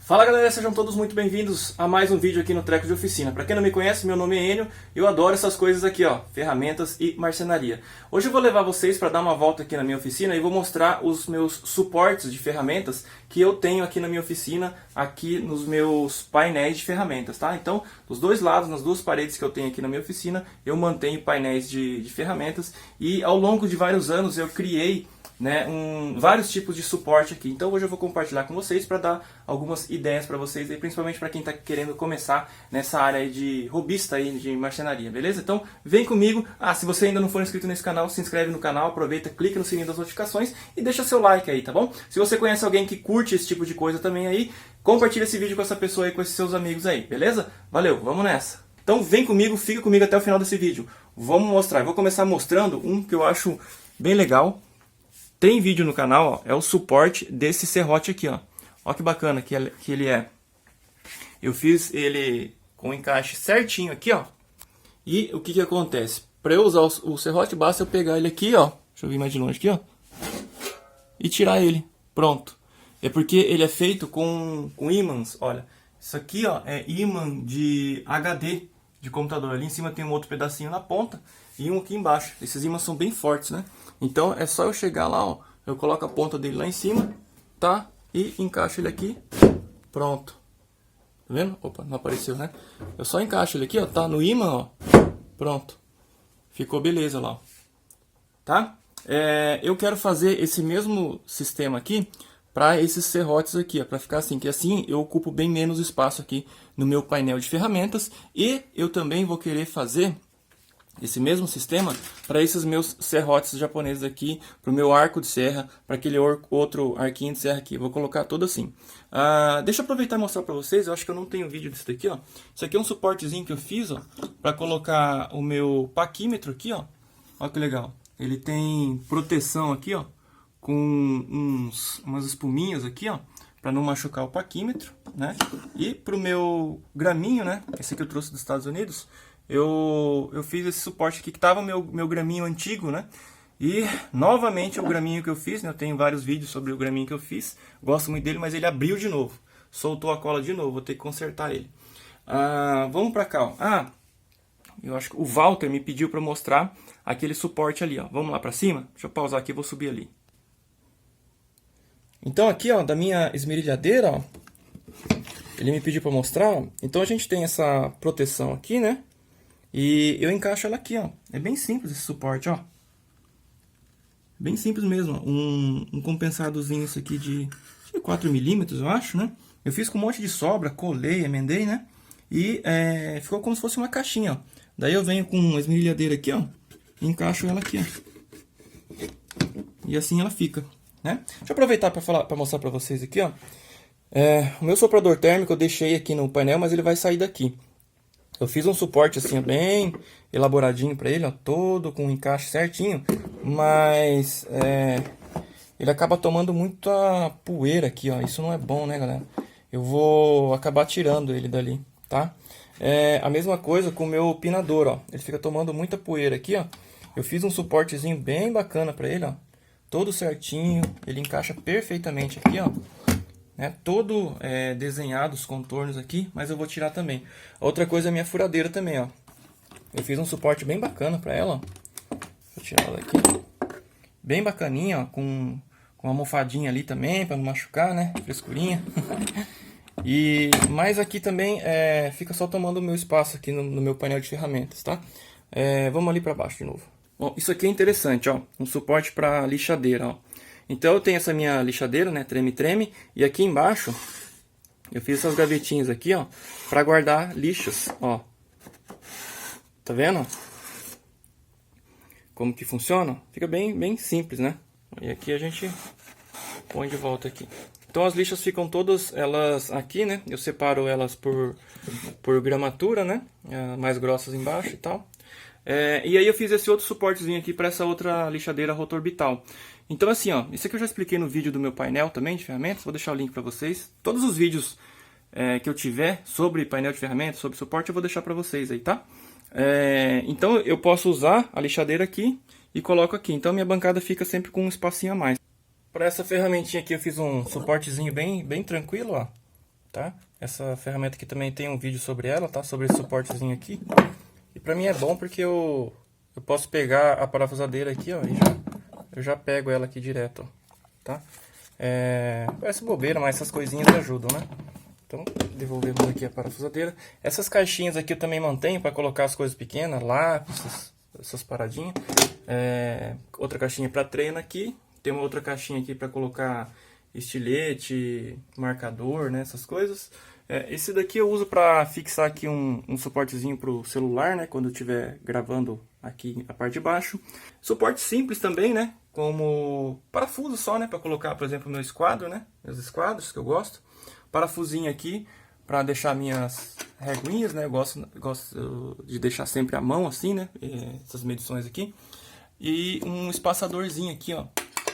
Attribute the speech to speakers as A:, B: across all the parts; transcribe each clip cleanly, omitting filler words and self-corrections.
A: Fala galera, sejam todos muito bem-vindos a mais um vídeo aqui no Treco de Oficina. Para quem não me conhece, meu nome é Enio e eu adoro essas coisas aqui, ó, ferramentas e marcenaria. Hoje eu vou levar vocês para dar uma volta aqui na minha oficina e vou mostrar os meus suportes de ferramentas que eu tenho aqui na minha oficina, aqui nos meus painéis de ferramentas, tá? Então, dos dois lados, nas duas paredes que eu tenho aqui na minha oficina, eu mantenho painéis de ferramentas e ao longo de vários anos eu criei vários tipos de suporte aqui. Então hoje eu vou compartilhar com vocês para dar algumas ideias para vocês, aí, principalmente para quem está querendo começar nessa área aí de hobbyista aí, de marcenaria, beleza? Então vem comigo. Se você ainda não for inscrito nesse canal, se inscreve no canal, aproveita, clica no sininho das notificações e deixa seu like aí, tá bom? Se você conhece alguém que curte esse tipo de coisa também aí, compartilha esse vídeo com essa pessoa aí, com esses seus amigos aí, beleza? Valeu, vamos nessa! Então vem comigo, fica comigo até o final desse vídeo. Vamos mostrar, eu vou começar mostrando um que eu acho bem legal. Tem vídeo no canal, ó, é o suporte desse serrote aqui, ó. Ó que bacana que ele é. Eu fiz ele com o encaixe certinho aqui, ó. E o que acontece? Para eu usar o serrote, basta eu pegar ele aqui, ó. Deixa eu vir mais de longe aqui, ó. E tirar ele. Pronto. É porque ele é feito com ímãs, olha. Isso aqui, ó, é ímã de HD de computador. Ali em cima tem um outro pedacinho na ponta e um aqui embaixo. Esses ímãs são bem fortes, né? Então é só eu chegar lá, ó, eu coloco a ponta dele lá em cima, tá? E encaixo ele aqui, pronto. Tá vendo? Opa, não apareceu, né? Eu só encaixo ele aqui, ó, tá no ímã, ó, pronto. Ficou beleza lá, ó. Tá? Eu quero fazer esse mesmo sistema aqui para esses serrotes aqui, ó, para ficar assim, que assim eu ocupo bem menos espaço aqui no meu painel de ferramentas. E eu também vou querer fazer esse mesmo sistema para esses meus serrotes japoneses aqui, para o meu arco de serra, para aquele outro arquinho de serra aqui. Vou colocar todo assim. Deixa eu aproveitar e mostrar para vocês. Eu acho que eu não tenho vídeo disso daqui, ó. Isso aqui é um suportezinho que eu fiz, ó, para colocar o meu paquímetro aqui, ó. Olha que legal. Ele tem proteção aqui, ó, com umas espuminhas aqui, ó, para não machucar o paquímetro, né? E para o meu graminho, né? Esse aqui eu trouxe dos Estados Unidos. Eu fiz esse suporte aqui que estava meu graminho antigo, né? E novamente o graminho que eu fiz, né? Eu tenho vários vídeos sobre o graminho que eu fiz. Gosto muito dele, mas ele abriu de novo. Soltou a cola de novo, vou ter que consertar ele. Vamos para cá, ó. Eu acho que o Walter me pediu para mostrar aquele suporte ali, ó. Vamos lá para cima? Deixa eu pausar aqui e vou subir ali. Então aqui, ó, da minha esmerilhadeira, ó, ele me pediu para mostrar, ó. Então a gente tem essa proteção aqui, né? E eu encaixo ela aqui, ó. É bem simples esse suporte, ó. Bem simples mesmo, ó. Um compensadozinho isso aqui de 4 milímetros, eu acho, né? Eu fiz com um monte de sobra, colei, emendei, né? E ficou como se fosse uma caixinha, ó. Daí eu venho com uma esmerilhadeira aqui, ó. E encaixo ela aqui, ó. E assim ela fica, né? Deixa eu aproveitar para mostrar para vocês aqui, ó. O meu soprador térmico eu deixei aqui no painel, mas ele vai sair daqui. Eu fiz um suporte assim bem elaboradinho para ele, ó, todo com encaixe certinho, mas ele acaba tomando muita poeira aqui, ó. Isso não é bom, né, galera? Eu vou acabar tirando ele dali, tá? A mesma coisa com o meu pinador, ó. Ele fica tomando muita poeira aqui, ó. Eu fiz um suportezinho bem bacana para ele, ó. Todo certinho, ele encaixa perfeitamente aqui, ó. Todo desenhado os contornos aqui, mas eu vou tirar também. Outra coisa é a minha furadeira também, ó. Eu fiz um suporte bem bacana para ela, ó. Vou tirar ela daqui. Bem bacaninha, ó, com uma almofadinha ali também, para não machucar, né? Frescurinha. Mas aqui também fica só tomando o meu espaço aqui no meu painel de ferramentas, tá? Vamos ali para baixo de novo. Bom, isso aqui é interessante, ó. Um suporte para lixadeira, ó. Então eu tenho essa minha lixadeira, né, treme-treme, e aqui embaixo eu fiz essas gavetinhas aqui, ó, para guardar lixos, ó. Tá vendo? Como que funciona? Fica bem simples, né? E aqui a gente põe de volta aqui. Então as lixas ficam todas elas aqui, né? Eu separo elas por gramatura, né? Mais grossas embaixo e tal. E aí eu fiz esse outro suportezinho aqui para essa outra lixadeira rotorbital. Então assim, ó, isso aqui eu já expliquei no vídeo do meu painel também de ferramentas, vou deixar o link para vocês. Todos os vídeos que eu tiver sobre painel de ferramentas, sobre suporte, eu vou deixar para vocês aí, tá? Então eu posso usar a lixadeira aqui e coloco aqui. Então minha bancada fica sempre com um espacinho a mais. Para essa ferramentinha aqui eu fiz um suportezinho bem tranquilo, ó. tá? Essa ferramenta aqui também tem um vídeo sobre ela, tá? Sobre esse suportezinho aqui. E pra mim é bom porque eu posso pegar a parafusadeira aqui, ó, e eu já pego ela aqui direto, ó, tá? Parece bobeira, mas essas coisinhas ajudam, né? Então, devolvemos aqui a parafusadeira. Essas caixinhas aqui eu também mantenho para colocar as coisas pequenas, lápis, essas paradinhas. Outra caixinha para treino aqui. Tem uma outra caixinha aqui para colocar estilete, marcador, né, essas coisas. Esse daqui eu uso para fixar aqui um suportezinho para o celular, né, quando eu estiver gravando aqui a parte de baixo. Suporte simples também, né, como parafuso só, né, para colocar, por exemplo, meu esquadro, né, meus esquadros que eu gosto. Parafusinho aqui para deixar minhas reguinhas, né, eu gosto de deixar sempre a mão assim, né, essas medições aqui. E um espaçadorzinho aqui, ó,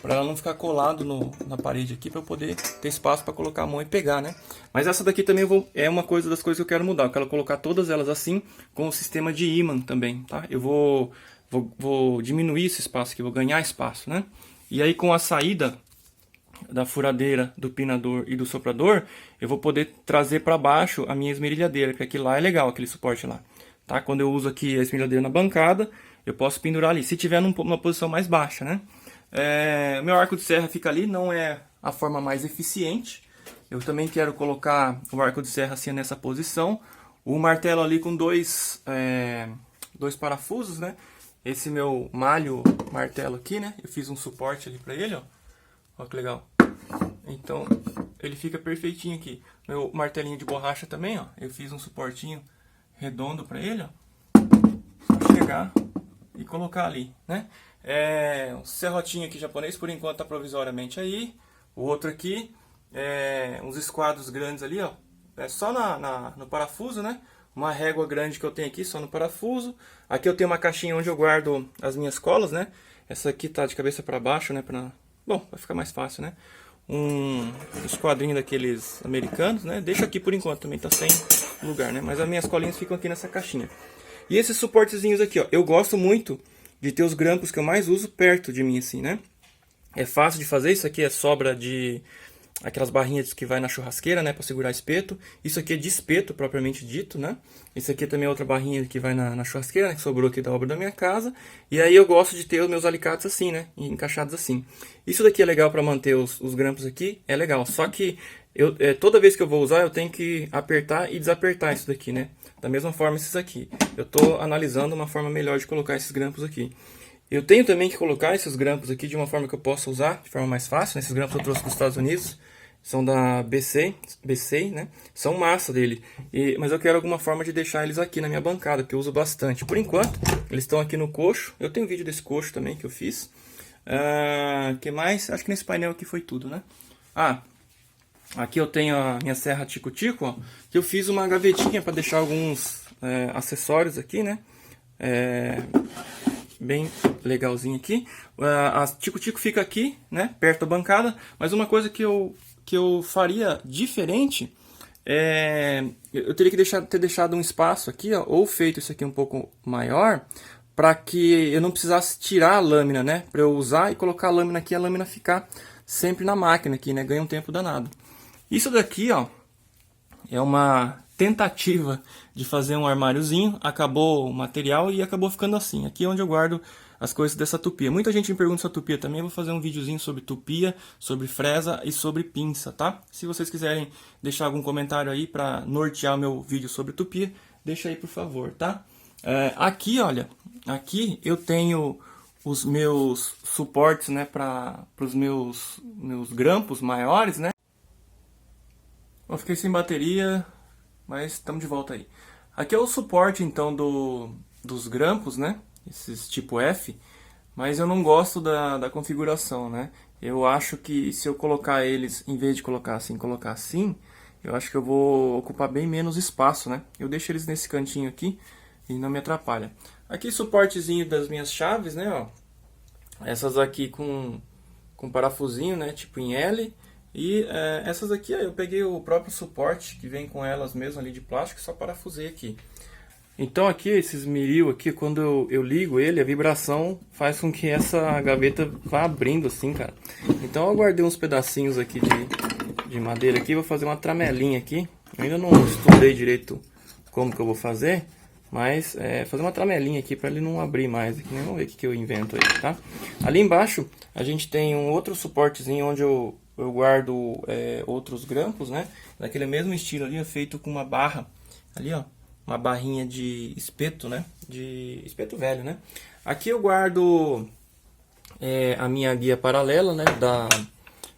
A: para ela não ficar colado na parede aqui, para eu poder ter espaço para colocar a mão e pegar, né? Mas essa daqui também é uma das coisas que eu quero mudar. Eu quero colocar todas elas assim, com o sistema de ímã também, tá? Eu vou diminuir esse espaço aqui, vou ganhar espaço, né? E aí com a saída da furadeira, do pinador e do soprador, eu vou poder trazer para baixo a minha esmerilhadeira, porque aqui lá é legal, aquele suporte lá, tá? Quando eu uso aqui a esmerilhadeira na bancada, eu posso pendurar ali, se tiver numa posição mais baixa, né? Meu arco de serra fica ali, não é a forma mais eficiente. Eu também quero colocar o arco de serra assim nessa posição. O martelo ali com dois parafusos, né? Esse meu malho martelo aqui, né? Eu fiz um suporte ali pra ele, ó. Ó que legal. Então, ele fica perfeitinho aqui. Meu martelinho de borracha também, ó. Eu fiz um suportinho redondo pra ele, ó. Só chegar e colocar ali, né? Um serrotinho aqui japonês, por enquanto tá provisoriamente aí. O outro aqui, uns esquadros grandes ali, ó. Só no parafuso, né? Uma régua grande que eu tenho aqui, só no parafuso. Aqui eu tenho uma caixinha onde eu guardo as minhas colas, né? Essa aqui tá de cabeça para baixo, né? Bom, vai ficar mais fácil, né? Um esquadrinho daqueles americanos, né? Deixa aqui por enquanto, também tá sem lugar, né? Mas as minhas colinhas ficam aqui nessa caixinha. E esses suportezinhos aqui, ó. Eu gosto muito de ter os grampos que eu mais uso perto de mim, assim, né? É fácil de fazer, isso aqui é sobra de aquelas barrinhas que vai na churrasqueira, né, para segurar espeto. Isso aqui é de espeto, propriamente dito, né? Isso aqui também é outra barrinha que vai na churrasqueira, né, que sobrou aqui da obra da minha casa. E aí eu gosto de ter os meus alicates assim, né, encaixados assim. Isso daqui é legal para manter os grampos aqui, é legal. Só que toda vez que eu vou usar, eu tenho que apertar e desapertar isso daqui, né? Da mesma forma esses aqui. Eu estou analisando uma forma melhor de colocar esses grampos aqui. Eu tenho também que colocar esses grampos aqui de uma forma que eu possa usar de forma mais fácil. Esses grampos eu trouxe dos Estados Unidos. São da BC, né? São massa dele. Mas eu quero alguma forma de deixar eles aqui na minha bancada, que eu uso bastante. Por enquanto, eles estão aqui no coxo. Eu tenho um vídeo desse coxo também que eu fiz. Que mais? Acho que nesse painel aqui foi tudo, né? Aqui eu tenho a minha serra tico-tico, ó, que eu fiz uma gavetinha para deixar alguns acessórios aqui, né? Bem legalzinho aqui. A tico-tico fica aqui, né? Perto da bancada. Mas uma coisa que eu faria diferente eu teria que ter deixado um espaço aqui, ó, ou feito isso aqui um pouco maior, para que eu não precisasse tirar a lâmina, né? Para eu usar e colocar a lâmina aqui, a lâmina ficar sempre na máquina aqui, né? Ganha um tempo danado. Isso daqui, ó, é uma tentativa de fazer um armáriozinho. Acabou o material e acabou ficando assim. Aqui é onde eu guardo as coisas dessa tupia. Muita gente me pergunta sobre tupia também. Eu vou fazer um videozinho sobre tupia, sobre fresa e sobre pinça, tá? Se vocês quiserem deixar algum comentário aí para nortear o meu vídeo sobre tupia, deixa aí por favor, tá? Aqui, olha, aqui eu tenho os meus suportes, né, para os meus grampos maiores, né? Eu fiquei sem bateria, mas estamos de volta aí. Aqui é o suporte então dos grampos, né? Esses tipo F, mas eu não gosto da configuração, né? Eu acho que se eu colocar eles, em vez de colocar assim, eu acho que eu vou ocupar bem menos espaço, né? Eu deixo eles nesse cantinho aqui e não me atrapalha. Aqui suportezinho das minhas chaves, né? Ó. Essas aqui com parafusinho, né? Tipo em L. E essas aqui, eu peguei o próprio suporte que vem com elas mesmo ali de plástico, só parafusei aqui. Então aqui, esses miril aqui, quando eu ligo ele, a vibração faz com que essa gaveta vá abrindo assim, cara. Então eu guardei uns pedacinhos aqui de madeira aqui, vou fazer uma tramelinha aqui. Eu ainda não estudei direito como que eu vou fazer, mas fazer uma tramelinha aqui para ele não abrir mais aqui, né? Vamos ver o que eu invento aí, tá? Ali embaixo a gente tem um outro suportezinho onde eu guardo outros grampos, né? Daquele mesmo estilo ali, feito com uma barra ali, ó, uma barrinha de espeto, né? De espeto velho, né? Aqui eu guardo a minha guia paralela, né?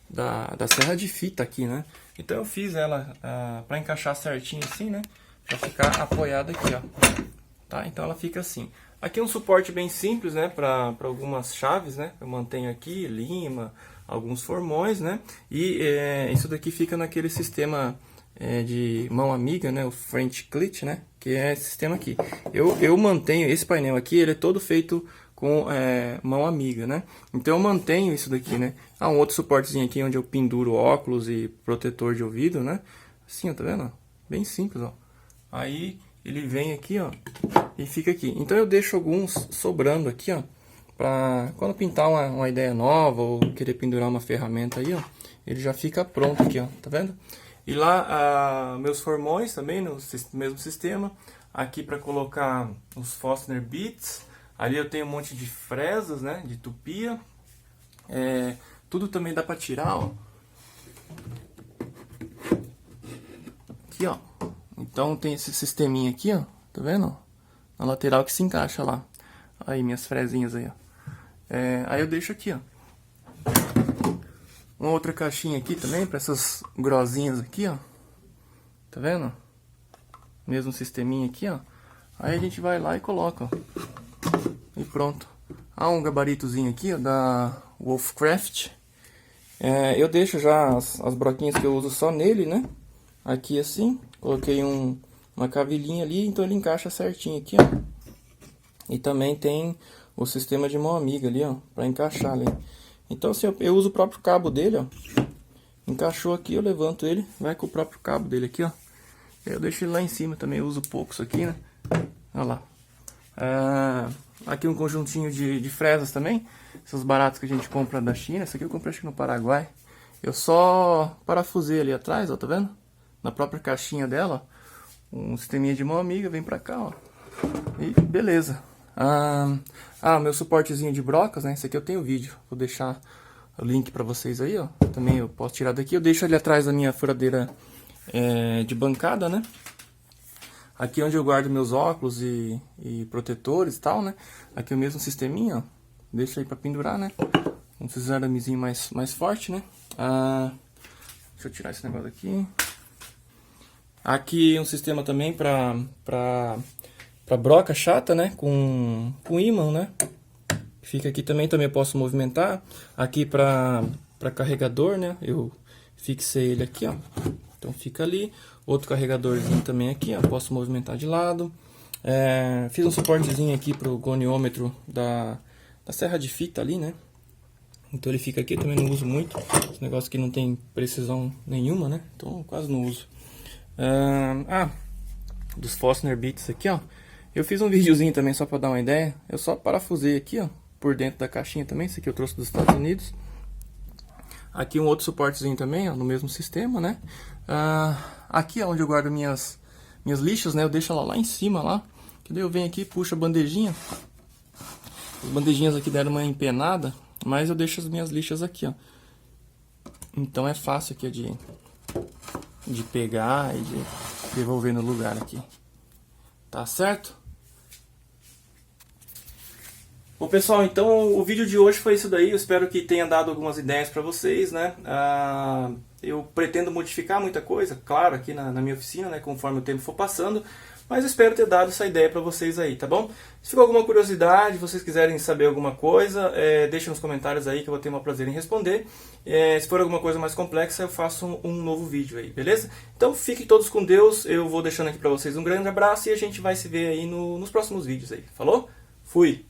A: Da serra de fita aqui, né? Então eu fiz ela para encaixar certinho assim, né? Para ficar apoiada aqui, ó. Tá? Então ela fica assim. Aqui é um suporte bem simples, né? Para algumas chaves, né? Eu mantenho aqui lima, alguns formões, né? E isso daqui fica naquele sistema de mão amiga, né? O French Clit, né? Que é esse sistema aqui. Eu mantenho esse painel aqui, ele é todo feito com mão amiga, né? Então eu mantenho isso daqui, né? Um outro suportezinho aqui onde eu penduro óculos e protetor de ouvido, né? Assim, ó, tá vendo? Bem simples, ó. Aí ele vem aqui, ó, e fica aqui. Então eu deixo alguns sobrando aqui, ó, pra quando pintar uma ideia nova ou querer pendurar uma ferramenta aí, ó, ele já fica pronto aqui, ó, tá vendo? E lá meus formões também no mesmo sistema. Aqui para colocar os Forstner Bits. Ali eu tenho um monte de fresas, né, de tupia. Tudo também dá para tirar, ó. Aqui, ó. Então tem esse sisteminha aqui, ó. Tá vendo? Na lateral que se encaixa lá. Aí minhas fresinhas aí, ó. Aí eu deixo aqui, ó. Uma outra caixinha aqui também para essas grosinhas aqui, ó. Tá vendo? Mesmo sisteminha aqui, ó. Aí a gente vai lá e coloca, ó. E pronto. Um gabaritozinho aqui, ó, da Wolfcraft. Eu deixo já as broquinhas que eu uso só nele, né? Aqui assim. Coloquei uma cavilhinha ali, então ele encaixa certinho aqui, ó. E também tem o sistema de mão amiga ali, ó, para encaixar ali. Então assim, eu uso o próprio cabo dele, ó. Encaixou aqui, eu levanto ele, vai com o próprio cabo dele aqui, ó. Eu deixo ele lá em cima também, eu uso poucos aqui, né? Olha lá. Aqui um conjuntinho de fresas também. Esses baratos que a gente compra da China. Esse aqui eu comprei acho que no Paraguai. Eu só parafusei ali atrás, ó, tá vendo? Na própria caixinha dela, ó. Um sisteminha de mão amiga, vem pra cá, ó. E beleza. Meu suportezinho de brocas, né? Esse aqui eu tenho vídeo. Vou deixar o link pra vocês aí, ó. Também eu posso tirar daqui. Eu deixo ali atrás da minha furadeira de bancada, né? Aqui é onde eu guardo meus óculos e protetores e tal, né? Aqui é o mesmo sisteminha, ó. Deixa aí pra pendurar, né? Um aramezinho mais forte, né? Deixa eu tirar esse negócio aqui. Aqui um sistema também pra broca chata, né? Com ímã, né? Fica aqui também eu posso movimentar. Aqui pra carregador, né? Eu fixei ele aqui, ó. Então fica ali. Outro carregadorzinho também aqui, ó. Posso movimentar de lado. Fiz um suportezinho aqui pro goniômetro da serra de fita ali, né? Então ele fica aqui, eu também não uso muito. Esse negócio aqui não tem precisão nenhuma, né? Então eu quase não uso. Dos Forstner Bits aqui, ó. Eu fiz um videozinho também só pra dar uma ideia. Eu só parafusei aqui, ó. Por dentro da caixinha também. Esse aqui eu trouxe dos Estados Unidos. Aqui um outro suportezinho também, ó. No mesmo sistema, né? Aqui é onde eu guardo minhas lixas, né? Eu deixo ela lá em cima, lá. Que daí eu venho aqui, puxo a bandejinha. As bandejinhas aqui deram uma empenada. Mas eu deixo as minhas lixas aqui, ó. Então é fácil aqui de pegar e de devolver no lugar aqui. Tá certo? Bom, pessoal, então o vídeo de hoje foi isso daí. Eu espero que tenha dado algumas ideias para vocês, né? Eu pretendo modificar muita coisa, claro, aqui na minha oficina, né? Conforme o tempo for passando. Mas eu espero ter dado essa ideia para vocês aí, tá bom? Se ficou alguma curiosidade, vocês quiserem saber alguma coisa, deixem nos comentários aí que eu vou ter o prazer em responder. Se for alguma coisa mais complexa, eu faço um novo vídeo aí, beleza? Então fiquem todos com Deus, eu vou deixando aqui para vocês um grande abraço e a gente vai se ver aí nos próximos vídeos aí. Falou? Fui!